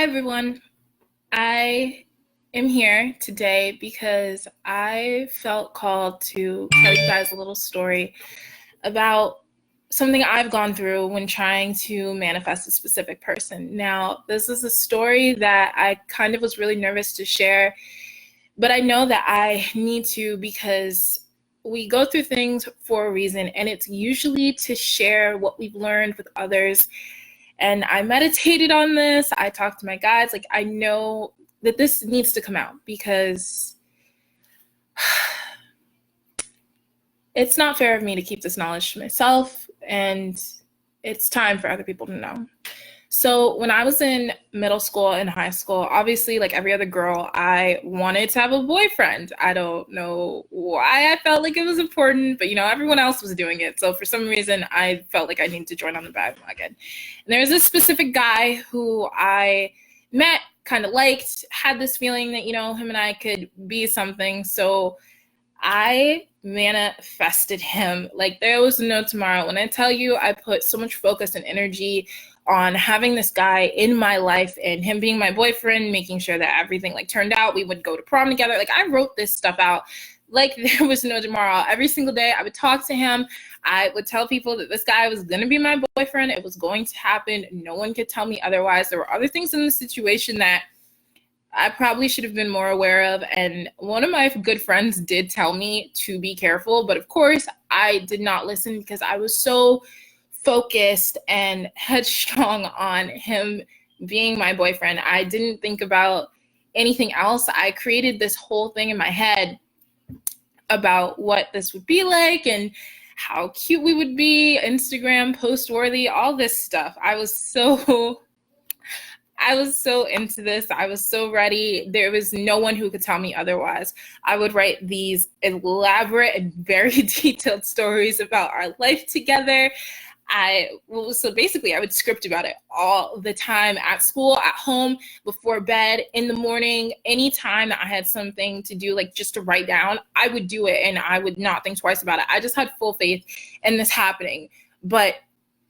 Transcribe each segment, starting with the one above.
Hi, everyone. I am here today because I felt called to tell you guys a little story about something I've gone through when trying to manifest a specific person. Now, this is a story that I kind of was really nervous to share, but I know that I need to because we go through things for a reason, and it's usually to share what we've learned with others. And I meditated on this. I talked to my guides. Like, I know that this needs to come out because it's not fair of me to keep this knowledge to myself, and it's time for other people to know. So when I was in middle school and high school, obviously, like every other girl, I wanted to have a boyfriend. I don't know why I felt like it was important, but everyone else was doing it. So for some reason, I felt like I needed to join on the bandwagon. And there was this specific guy who I met, kind of liked, had this feeling that, him and I could be something. So I manifested him like there was no tomorrow. When I tell you, I put so much focus and energy on having this guy in my life and him being my boyfriend, making sure that everything turned out. We would go to prom together. Like, I wrote this stuff out like there was no tomorrow. Every single day I would talk to him. I would tell people that this guy was going to be my boyfriend. It was going to happen. No one could tell me otherwise. There were other things in the situation that I probably should have been more aware of. And one of my good friends did tell me to be careful. But of course, I did not listen because I was so focused and headstrong on him being my boyfriend. I didn't think about anything else. I created this whole thing in my head about what this would be like and how cute we would be, Instagram post worthy, all this stuff. I was so into this. I was so ready. There was no one who could tell me otherwise. I would write these elaborate and very detailed stories about our life together. So basically I would script about it all the time, at school, at home, before bed, in the morning. Anytime that I had something to do, like just to write down, I would do it and I would not think twice about it. I just had full faith in this happening. But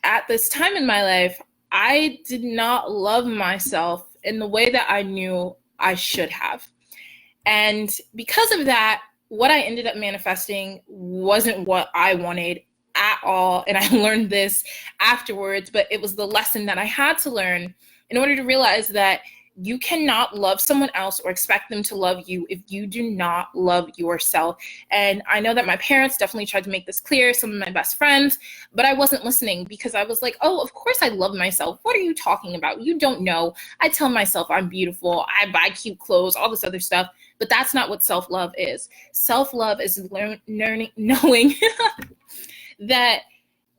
at this time in my life, I did not love myself in the way that I knew I should have. And because of that, what I ended up manifesting wasn't what I wanted at all. And I learned this afterwards, but it was the lesson that I had to learn in order to realize that you cannot love someone else or expect them to love you if you do not love yourself. And I know that my parents definitely tried to make this clear, some of my best friends, but I wasn't listening because I was like, oh, of course I love myself. What are you talking about? You don't know. I tell myself I'm beautiful. I buy cute clothes, all this other stuff. But that's not what self-love is. Self-love is knowing that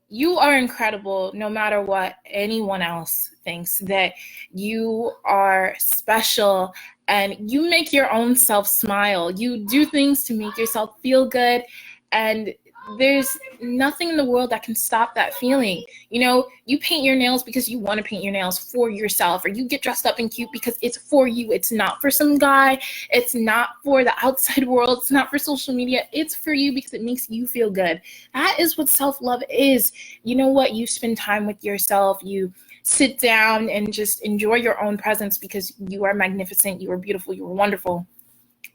you are incredible no matter what anyone else thinks, that you are special and you make your own self smile. You do things to make yourself feel good, and there's nothing in the world that can stop that feeling. You paint your nails because you want to paint your nails for yourself, or you get dressed up and cute because it's for you. It's not for some guy. It's not for the outside world. It's not for social media. It's for you because it makes you feel good. That is what self-love is. You know what? You spend time with yourself. You sit down and just enjoy your own presence because you are magnificent. You are beautiful. You are wonderful.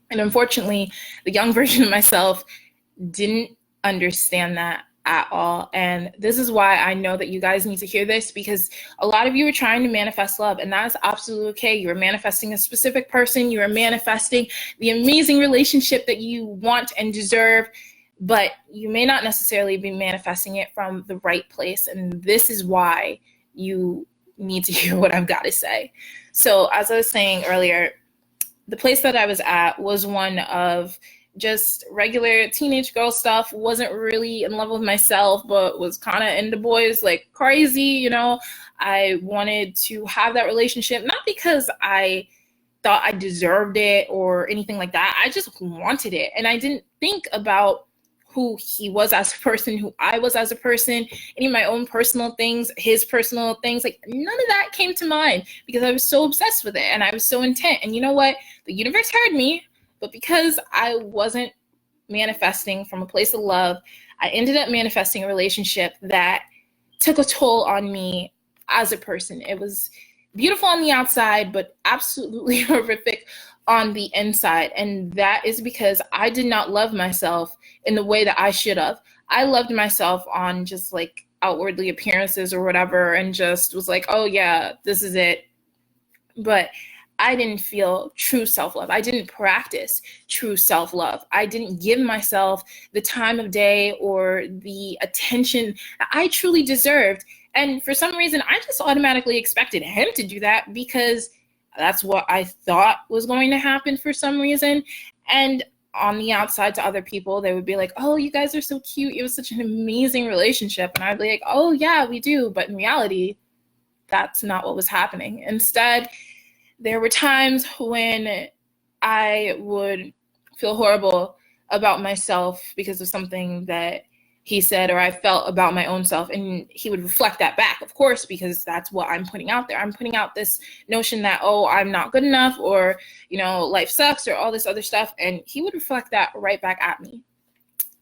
And unfortunately, the young version of myself didn't understand that at all. And this is why I know that you guys need to hear this, because a lot of you are trying to manifest love, and that is absolutely okay. You are manifesting a specific person. You are manifesting the amazing relationship that you want and deserve, but you may not necessarily be manifesting it from the right place. And this is why you need to hear what I've got to say. So as I was saying earlier, the place that I was at was one of just regular teenage girl stuff. Wasn't really in love with myself, but was kind of into boys like crazy. I wanted to have that relationship, not because I thought I deserved it or anything like that. I just wanted it. And I didn't think about who he was as a person, who I was as a person, any of my own personal things, his personal things. Like, none of that came to mind because I was so obsessed with it and I was so intent. And you know what? The universe heard me. But because I wasn't manifesting from a place of love, I ended up manifesting a relationship that took a toll on me as a person. It was beautiful on the outside, but absolutely horrific on the inside. And that is because I did not love myself in the way that I should have. I loved myself on just like outwardly appearances or whatever, and just was like, oh yeah, this is it. But I didn't feel true self-love. I didn't practice true self-love. I didn't give myself the time of day or the attention that I truly deserved. And for some reason, I just automatically expected him to do that because that's what I thought was going to happen for some reason. And on the outside to other people, they would be like, oh, you guys are so cute. It was such an amazing relationship. And I'd be like, oh, yeah, we do. But in reality, that's not what was happening. Instead, there were times when I would feel horrible about myself because of something that he said or I felt about my own self, and he would reflect that back, of course, because that's what I'm putting out there. I'm putting out this notion that, oh, I'm not good enough, or, you know, life sucks, or all this other stuff, and he would reflect that right back at me.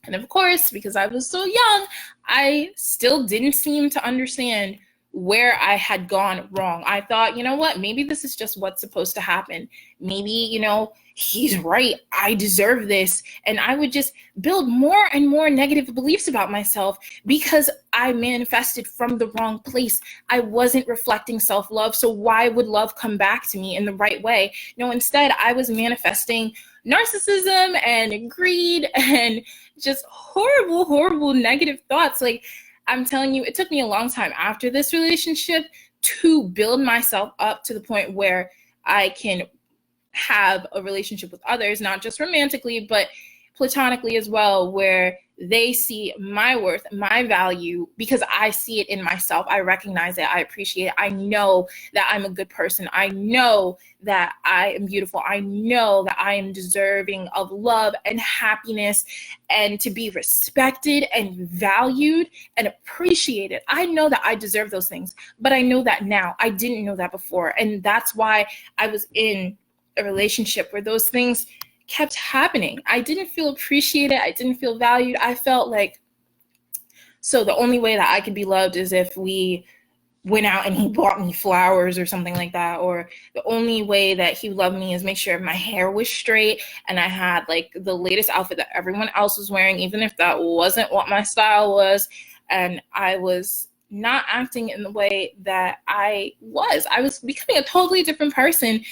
And of course, because I was so young, I still didn't seem to understand where I had gone wrong. I thought, you know what, maybe this is just what's supposed to happen. Maybe, you know, he's right. I deserve this. And I would just build more and more negative beliefs about myself because I manifested from the wrong place. I wasn't reflecting self-love. So why would love come back to me in the right way? No, instead, I was manifesting narcissism and greed and just horrible, horrible negative thoughts. Like, I'm telling you, it took me a long time after this relationship to build myself up to the point where I can have a relationship with others, not just romantically, but platonically as well, where they see my worth, my value, because I see it in myself. I recognize it. I appreciate it. I know that I'm a good person. I know that I am beautiful. I know that I am deserving of love and happiness and to be respected and valued and appreciated. I know that I deserve those things, but I know that now. I didn't know that before. And that's why I was in a relationship where those things kept happening. I didn't feel appreciated. I didn't feel valued. I felt like, so the only way that I could be loved is if we went out and he bought me flowers or something like that. Or the only way that he loved me is make sure my hair was straight and I had like the latest outfit that everyone else was wearing, even if that wasn't what my style was. And I was not acting in the way that I was. I was becoming a totally different person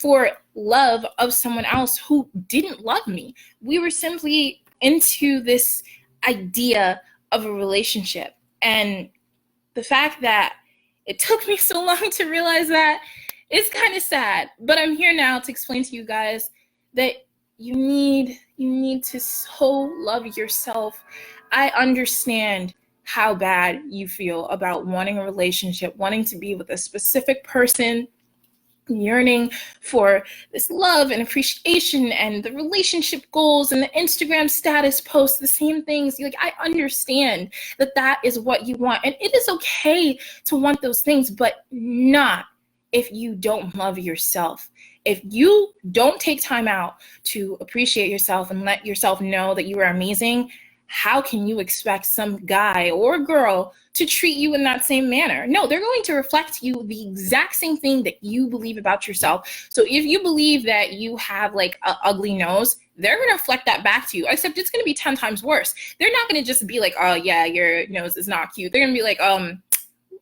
for love of someone else who didn't love me. We were simply into this idea of a relationship. And the fact that it took me so long to realize that is kind of sad. But I'm here now to explain to you guys that you need to so love yourself. I understand how bad you feel about wanting a relationship, wanting to be with a specific person, yearning for this love and appreciation and the relationship goals and the Instagram status posts, the same things. Like, I understand that that is what you want, and it is okay to want those things, but not if you don't love yourself. If you don't take time out to appreciate yourself and let yourself know that you are amazing, how can you expect some guy or girl to treat you in that same manner? No, they're going to reflect you the exact same thing that you believe about yourself. So if you believe that you have like an ugly nose, they're going to reflect that back to you, except it's going to be 10 times worse. They're not going to just be like, oh yeah, your nose is not cute. They're going to be like,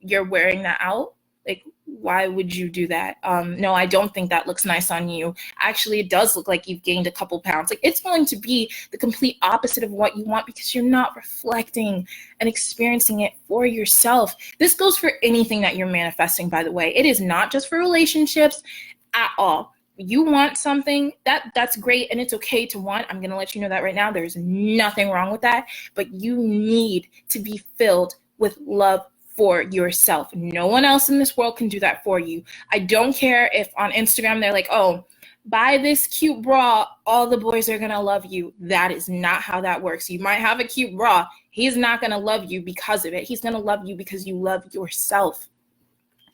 you're wearing that out? Like, why would you do that? No, I don't think that looks nice on you. Actually, it does look like you've gained a couple pounds. Like, it's going to be the complete opposite of what you want because you're not reflecting and experiencing it for yourself. This goes for anything that you're manifesting, by the way. It is not just for relationships at all. You want something, that's great, and it's okay to want. I'm going to let you know that right now. There's nothing wrong with that, but you need to be filled with love for yourself. No one else in this world can do that for you. I don't care if on Instagram they're like, oh, buy this cute bra, all the boys are gonna love you. That is not how that works. You might have a cute bra. He's not gonna love you because of it. He's gonna love you because you love yourself.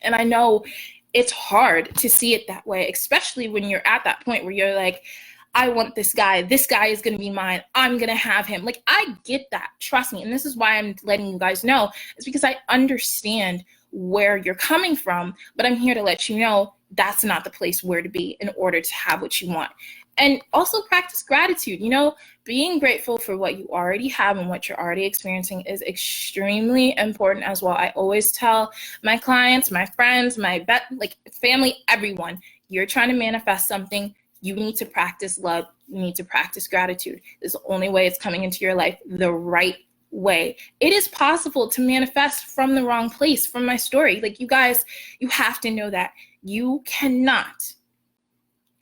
And I know it's hard to see it that way, especially when you're at that point where you're like, I want this guy is going to be mine, I'm going to have him. Like, I get that, trust me. And this is why I'm letting you guys know, is because I understand where you're coming from, but I'm here to let you know that's not the place where to be in order to have what you want. And also practice gratitude. Being grateful for what you already have and what you're already experiencing is extremely important as well. I always tell my clients, my friends, my family, everyone, you're trying to manifest something, you need to practice love. You need to practice gratitude. This is the only way it's coming into your life the right way. It is possible to manifest from the wrong place. From my story, you guys, you have to know that you cannot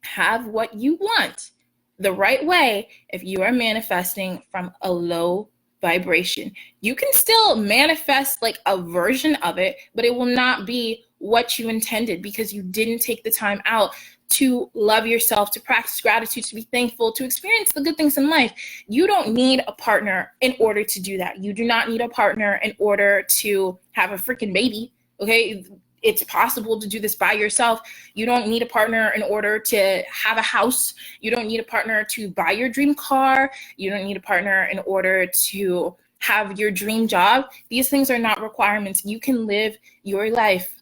have what you want the right way if you are manifesting from a low vibration. You can still manifest a version of it, but it will not be what you intended because you didn't take the time out to love yourself, to practice gratitude, to be thankful, to experience the good things in life. You don't need a partner in order to do that. You do not need a partner in order to have a freaking baby, okay? It's possible to do this by yourself. You don't need a partner in order to have a house. You don't need a partner to buy your dream car. You don't need a partner in order to have your dream job. These things are not requirements. You can live your life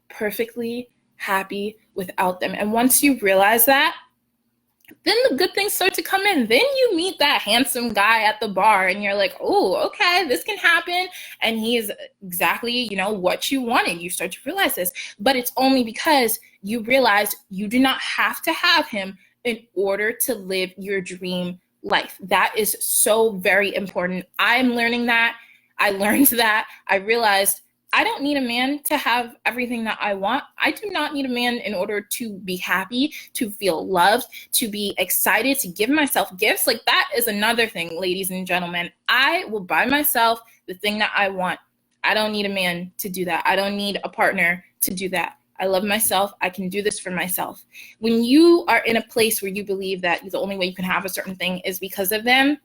perfectly happy without them. And once you realize that, then the good things start to come in. Then you meet that handsome guy at the bar and you're like, oh, okay, this can happen. And he's exactly, what you wanted. You start to realize this, but it's only because you realize you do not have to have him in order to live your dream life. That is so very important. I'm learning that. I learned that. I realized I don't need a man to have everything that I want. I do not need a man in order to be happy, to feel loved, to be excited, to give myself gifts. That is another thing, ladies and gentlemen. I will buy myself the thing that I want. I don't need a man to do that. I don't need a partner to do that. I love myself. I can do this for myself. When you are in a place where you believe that the only way you can have a certain thing is because of them,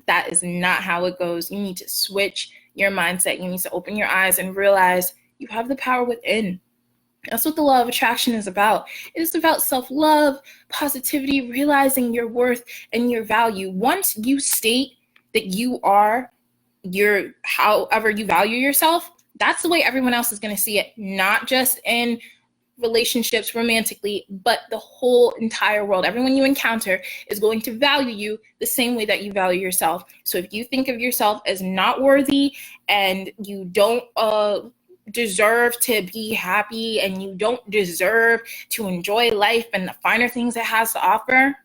that is not how it goes. You need to switch your mindset. You need to open your eyes and realize you have the power within. That's what the law of attraction is about. It is about self-love, positivity, realizing your worth and your value. Once you state that you are however you value yourself, that's the way everyone else is going to see it, not just in relationships romantically, but the whole entire world. Everyone you encounter is going to value you the same way that you value yourself. So if you think of yourself as not worthy and you don't deserve to be happy and you don't deserve to enjoy life and the finer things it has to offer,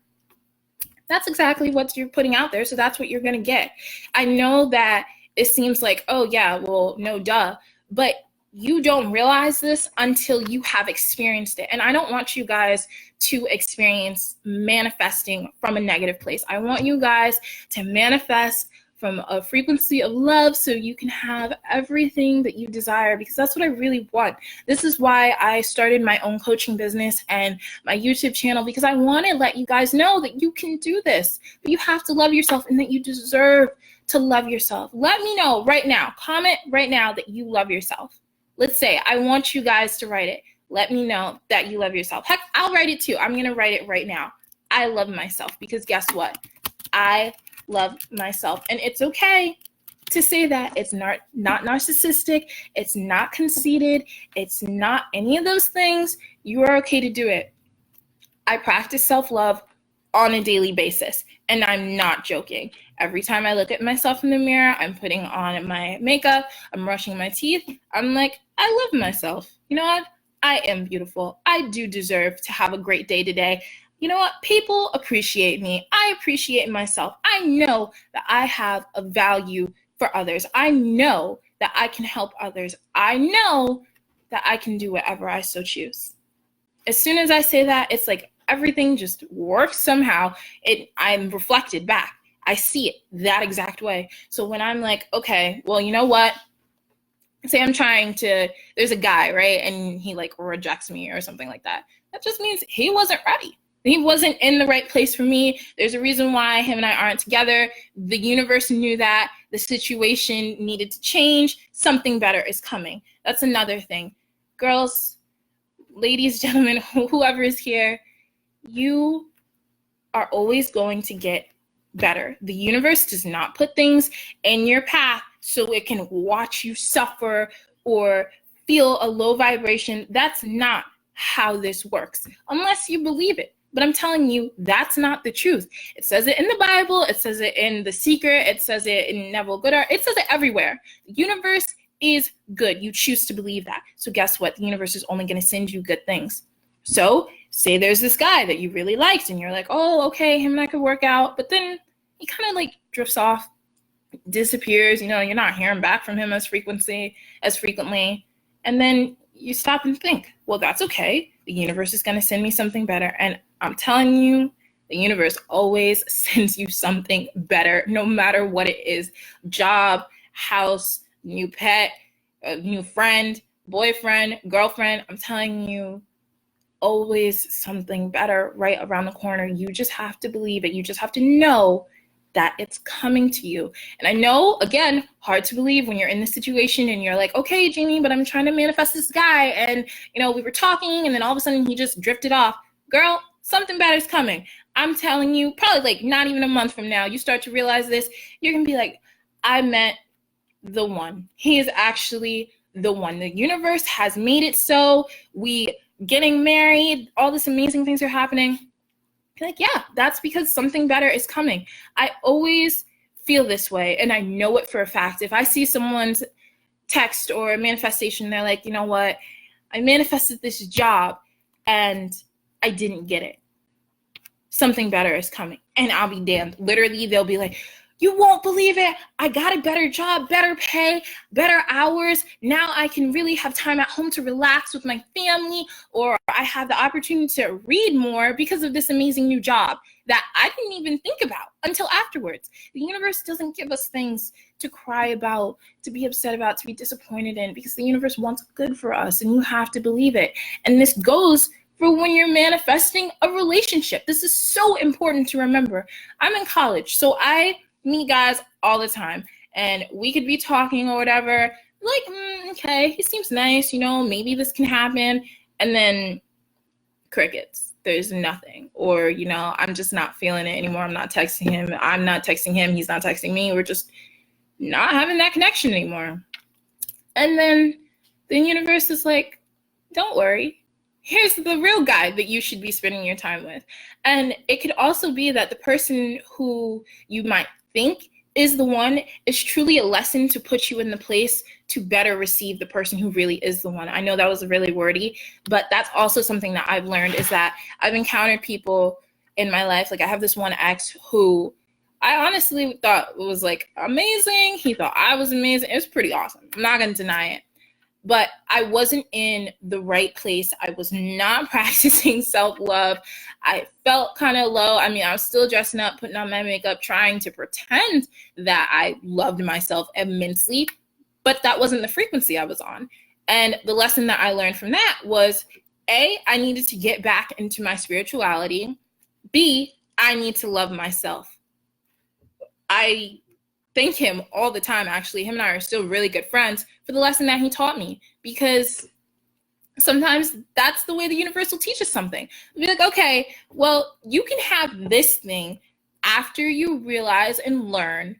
that's exactly what you're putting out there. So that's what you're going to get. I know that it seems like, oh yeah, well, no duh, but you don't realize this until you have experienced it. And I don't want you guys to experience manifesting from a negative place. I want you guys to manifest from a frequency of love so you can have everything that you desire, because that's what I really want. This is why I started my own coaching business and my YouTube channel, because I want to let you guys know that you can do this, but you have to love yourself and that you deserve to love yourself. Let me know right now, comment right now that you love yourself. Let's say I want you guys to write it. Let me know that you love yourself. Heck, I'll write it too. I'm going to write it right now. I love myself, because guess what? I love myself. And it's okay to say that. It's not narcissistic. It's not conceited. It's not any of those things. You are okay to do it. I practice self-love on a daily basis, and I'm not joking. Every time I look at myself in the mirror, I'm putting on my makeup, I'm brushing my teeth, I'm like, I love myself. You know what? I am beautiful. I do deserve to have a great day today. You know what? People appreciate me. I appreciate myself. I know that I have a value for others. I know that I can help others. I know that I can do whatever I so choose. As soon as I say that, it's like everything just works somehow. I'm reflected back. I see it that exact way. So when I'm like, okay, well, you know what? Say there's a guy, right? And he rejects me or something like that. That just means he wasn't ready. He wasn't in the right place for me. There's a reason why him and I aren't together. The universe knew that. The situation needed to change. Something better is coming. That's another thing. Girls, ladies, gentlemen, whoever is here, you are always going to get better. The universe does not put things in your path so it can watch you suffer or feel a low vibration. That's not how this works, unless you believe it. But I'm telling you, that's not the truth. It says it in the Bible. It says it in The Secret. It says it in Neville Goddard. It says it everywhere. The universe is good. You choose to believe that. So guess what? The universe is only going to send you good things. So say there's this guy that you really liked and you're like, oh, okay, him and I could work out. But then he kind of like drifts off, disappears. You're not hearing back from him as frequently. And then you stop and think, well, that's okay. The universe is going to send me something better. And I'm telling you, the universe always sends you something better, no matter what it is. Job, house, new pet, a new friend, boyfriend, girlfriend. I'm telling you, always something better right around the corner. You just have to believe it. You just have to know that it's coming to you. And I know, again, hard to believe when you're in this situation and you're like, okay, Jamie, but I'm trying to manifest this guy. And, we were talking and then all of a sudden he just drifted off. Girl, something better is coming. I'm telling you, probably like not even a month from now, you start to realize this. You're going to be like, I met the one. He is actually the one. The universe has made it so. We getting married, all this amazing things are happening. You're like, yeah, that's because something better is coming. I always feel this way, and I know it for a fact. If I see someone's text or a manifestation, they're like, you know what? I manifested this job, and I didn't get it. Something better is coming, and I'll be damned. Literally, they'll be like, you won't believe it. I got a better job, better pay, better hours. Now I can really have time at home to relax with my family, or I have the opportunity to read more because of this amazing new job that I didn't even think about until afterwards. The universe doesn't give us things to cry about, to be upset about, to be disappointed in, because the universe wants good for us, and you have to believe it. And this goes for when you're manifesting a relationship. This is so important to remember. I'm in college, so I meet guys all the time, and we could be talking or whatever, like, okay, he seems nice, maybe this can happen, and then crickets. There's nothing. Or, I'm just not feeling it anymore. I'm not texting him. I'm not texting him. He's not texting me. We're just not having that connection anymore. And then the universe is like, don't worry. Here's the real guy that you should be spending your time with. And it could also be that the person who you might think is the one is truly a lesson to put you in the place to better receive the person who really is the one. I know that was really wordy, but that's also something that I've learned, is that I've encountered people in my life. Like, I have this one ex who I honestly thought was like amazing. He thought I was amazing. It was pretty awesome. I'm not going to deny it. But I wasn't in the right place. I was not practicing self-love. I felt kind of low. I mean, I was still dressing up, putting on my makeup, trying to pretend that I loved myself immensely, but that wasn't the frequency I was on. And the lesson that I learned from that was, A, I needed to get back into my spirituality. B, I need to love myself. I thank him all the time, actually. Him and I are still really good friends for the lesson that he taught me, because sometimes that's the way the universe will teach us something. It'll be like, okay, well, you can have this thing after you realize and learn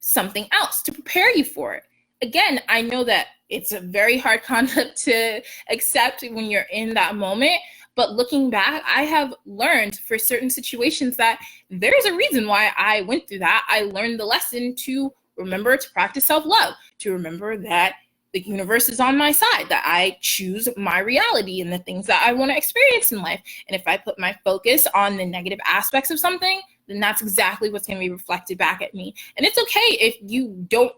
something else to prepare you for it. Again, I know that it's a very hard concept to accept when you're in that moment, but looking back, I have learned for certain situations that there's a reason why I went through that. I learned the lesson to remember to practice self-love, to remember that the universe is on my side, that I choose my reality and the things that I want to experience in life. And if I put my focus on the negative aspects of something, then that's exactly what's going to be reflected back at me. And it's okay if you don't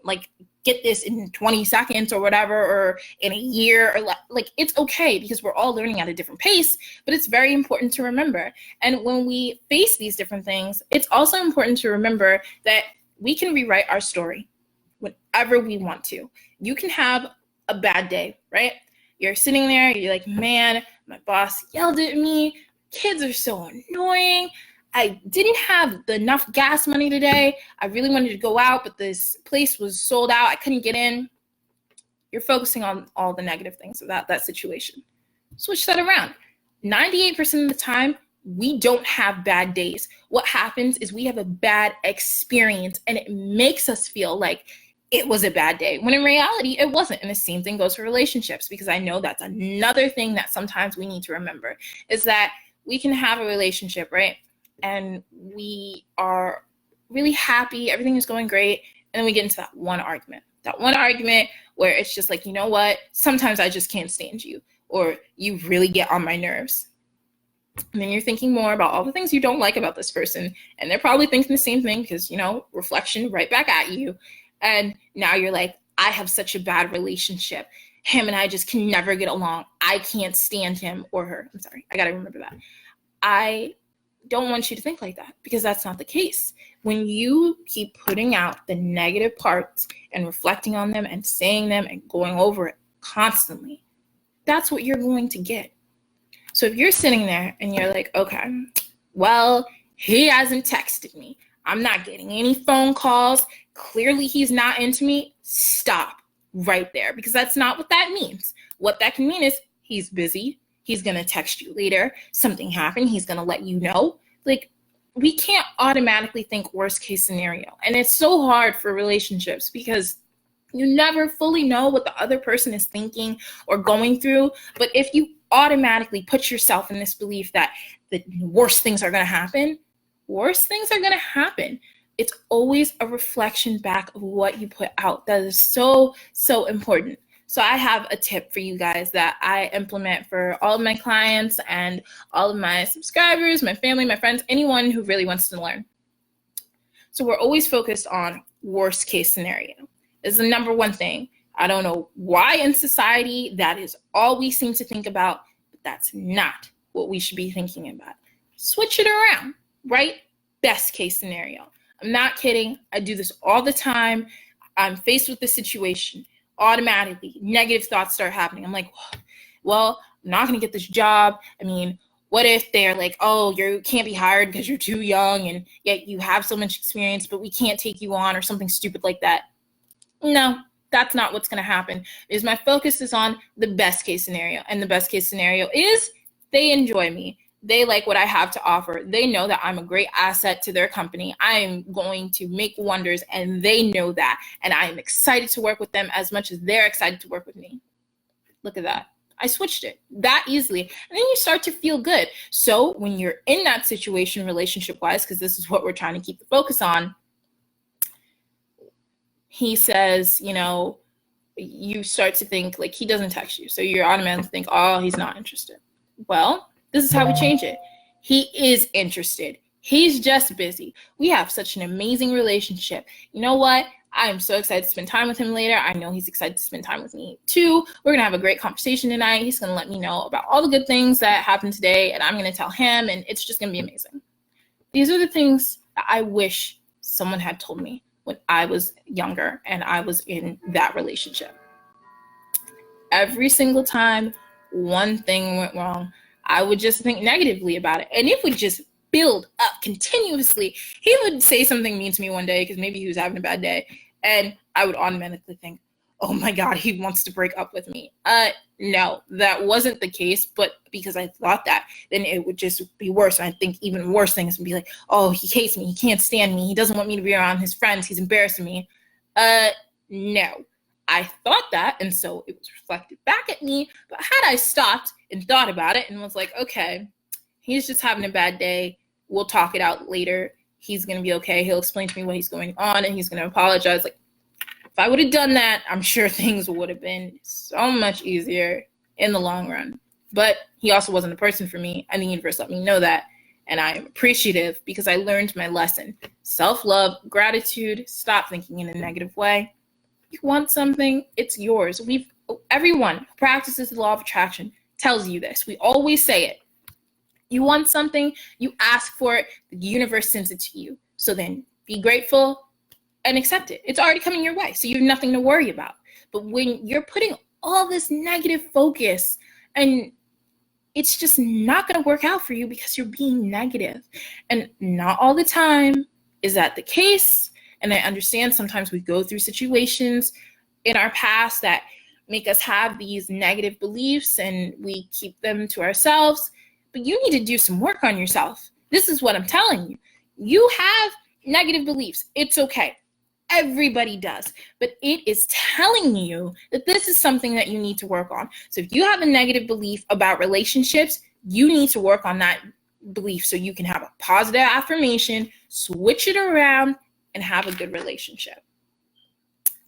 get this in 20 seconds or whatever, or in a year, or it's okay, because we're all learning at a different pace. But it's very important to remember. And when we face these different things, it's also important to remember that we can rewrite our story whenever we want to. You can have a bad day, right? You're sitting there, you're like, man, my boss yelled at me. Kids are so annoying. I didn't have enough gas money today. I really wanted to go out, but this place was sold out. I couldn't get in. You're focusing on all the negative things about that situation. Switch that around. 98% of the time, we don't have bad days. What happens is we have a bad experience, and it makes us feel like it was a bad day, when in reality, it wasn't. And the same thing goes for relationships, because I know that's another thing that sometimes we need to remember, is that we can have a relationship, right? And we are really happy, everything is going great, and then we get into that one argument where it's just like, you know what, sometimes I just can't stand you, or you really get on my nerves. And then you're thinking more about all the things you don't like about this person, and they're probably thinking the same thing, because, reflection right back at you. And now you're like, I have such a bad relationship. Him and I just can never get along. I can't stand him or her. I'm sorry, I gotta remember that. I don't want you to think like that, because that's not the case. When you keep putting out the negative parts and reflecting on them and saying them and going over it constantly, that's what you're going to get. So if you're sitting there and you're like, okay, well, he hasn't texted me, I'm not getting any phone calls, clearly he's not into me, stop right there, because that's not what that means. What that can mean is he's busy, he's going to text you later, something happened, he's going to let you know. Like, we can't automatically think worst case scenario. And it's so hard for relationships, because you never fully know what the other person is thinking or going through. But if you automatically put yourself in this belief that the worst things are going to happen, It's always a reflection back of what you put out. That is so, so important. So I have a tip for you guys that I implement for all of my clients and all of my subscribers, my family, my friends, anyone who really wants to learn. So we're always focused on worst case scenario. It's the number one thing. I don't know why in society that is all we seem to think about, but that's not what we should be thinking about. Switch it around, right? Best case scenario. I'm not kidding. I do this all the time. I'm faced with the situation. Automatically, negative thoughts start happening. I'm like, well, I'm not going to get this job. I mean, what if they're like, oh, you can't be hired because you're too young and yet you have so much experience, but we can't take you on, or something stupid like that. No, that's not what's going to happen, because my focus is on the best case scenario. And the best case scenario is they enjoy me. They like what I have to offer. They know that I'm a great asset to their company. I am going to make wonders, and they know that. And I am excited to work with them as much as they're excited to work with me. Look at that. I switched it that easily. And then you start to feel good. So when you're in that situation, relationship-wise, because this is what we're trying to keep the focus on, he says, you start to think like he doesn't text you. So you automatically think, oh, he's not interested. Well, this is how we change it. He is interested. He's just busy. We have such an amazing relationship. You know what? I am so excited to spend time with him later. I know he's excited to spend time with me too. We're going to have a great conversation tonight. He's going to let me know about all the good things that happened today, and I'm going to tell him, and it's just going to be amazing. These are the things that I wish someone had told me when I was younger and I was in that relationship. Every single time one thing went wrong, I would just think negatively about it. And it would just build up continuously. He would say something mean to me one day because maybe he was having a bad day. And I would automatically think, oh my God, he wants to break up with me. No, that wasn't the case. But because I thought that, then it would just be worse. And I think even worse things would be like, oh, he hates me. He can't stand me. He doesn't want me to be around his friends. He's embarrassing me. No. I thought that, and so it was reflected back at me. But had I stopped and thought about it and was like, okay, he's just having a bad day. We'll talk it out later. He's going to be okay. He'll explain to me what he's going on, and he's going to apologize. Like, if I would have done that, I'm sure things would have been so much easier in the long run. But he also wasn't a person for me, and the universe let me know that. And I am appreciative because I learned my lesson. Self-love, gratitude, stop thinking in a negative way. You want something, it's yours. Everyone who practices the law of attraction tells you this. We always say it. You want something, you ask for it, the universe sends it to you. So then be grateful and accept it. It's already coming your way, so you have nothing to worry about. But when you're putting all this negative focus, and it's just not going to work out for you because you're being negative. And not all the time is that the case. And I understand sometimes we go through situations in our past that make us have these negative beliefs and we keep them to ourselves. But you need to do some work on yourself. This is what I'm telling you. You have negative beliefs. It's okay. Everybody does, but it is telling you that this is something that you need to work on. So if you have a negative belief about relationships, you need to work on that belief so you can have a positive affirmation, switch it around, and have a good relationship.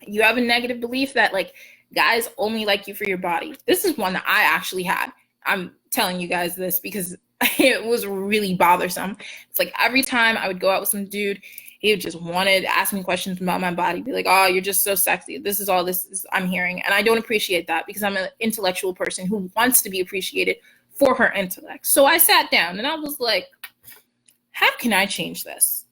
You have a negative belief that like guys only like you for your body. This is one that I actually had. I'm telling you guys this because it was really bothersome. It's like every time I would go out with some dude, he would just wanted to ask me questions about my body, be like, oh, you're just so sexy. This is all I'm hearing. And I don't appreciate that because I'm an intellectual person who wants to be appreciated for her intellect. So I sat down and I was like, how can I change this?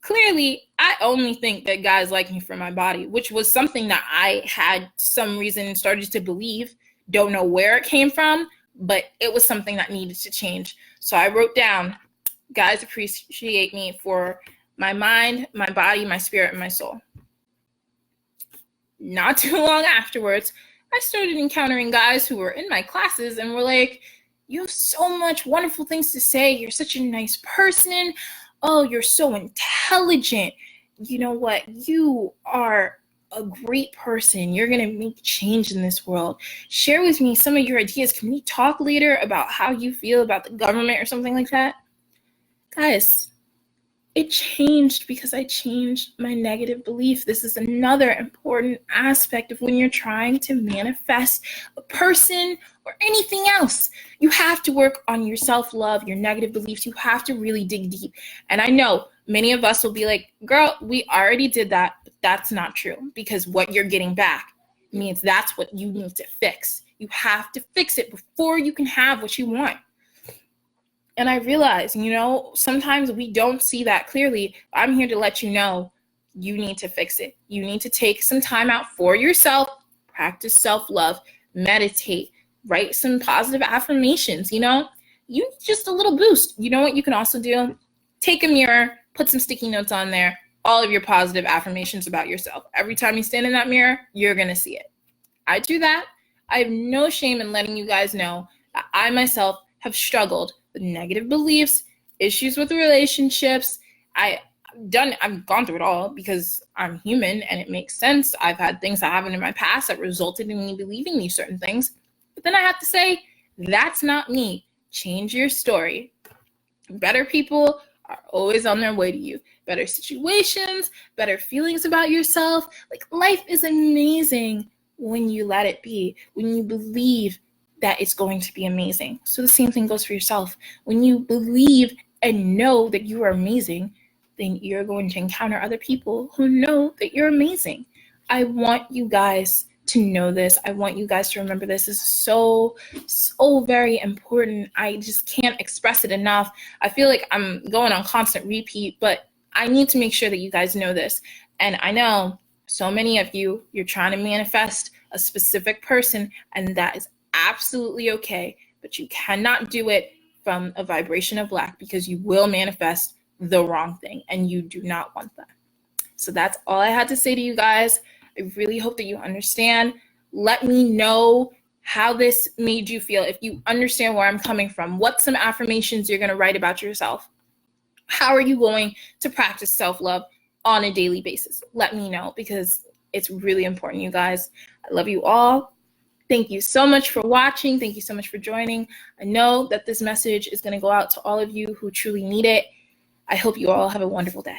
Clearly, I only think that guys like me for my body, which was something that I had some reason started to believe. Don't know where it came from, but it was something that needed to change. So I wrote down, guys appreciate me for my mind, my body, my spirit, and my soul. Not too long afterwards, I started encountering guys who were in my classes and were like, you have so much wonderful things to say. You're such a nice person. Oh, you're so intelligent. You know what? You are a great person. You're going to make change in this world. Share with me some of your ideas. Can we talk later about how you feel about the government or something like that? Guys, it changed because I changed my negative belief. This is another important aspect of when you're trying to manifest a person or anything else. You have to work on your self-love, your negative beliefs. You have to really dig deep. And I know many of us will be like, girl, we already did that. But that's not true because what you're getting back means that's what you need to fix. You have to fix it before you can have what you want. And I realize, sometimes we don't see that clearly. I'm here to let you know you need to fix it. You need to take some time out for yourself, practice self-love, meditate, write some positive affirmations, you need just a little boost. You know what you can also do? Take a mirror, put some sticky notes on there, all of your positive affirmations about yourself. Every time you stand in that mirror, you're going to see it. I do that. I have no shame in letting you guys know that I myself have struggled with negative beliefs, issues with relationships. I've gone through it all because I'm human and it makes sense. I've had things that happened in my past that resulted in me believing these certain things. But then I have to say, that's not me. Change your story. Better people are always on their way to you. Better situations, better feelings about yourself. Like life is amazing when you let it be, when you believe that it's going to be amazing. So the same thing goes for yourself. When you believe and know that you are amazing, then you're going to encounter other people who know that you're amazing. I want you guys to know this. I want you guys to remember this. This is so, so very important. I just can't express it enough. I feel like I'm going on constant repeat, but I need to make sure that you guys know this. And I know so many of you, you're trying to manifest a specific person, and that is absolutely okay, but you cannot do it from a vibration of lack because you will manifest the wrong thing and you do not want that. So that's all I had to say to you guys. I really hope that you understand. Let me know how this made you feel. If you understand where I'm coming from, what some affirmations you're going to write about yourself. How are you going to practice self-love on a daily basis? Let me know because it's really important, you guys. I love you all. Thank you so much for watching. Thank you so much for joining. I know that this message is going to go out to all of you who truly need it. I hope you all have a wonderful day.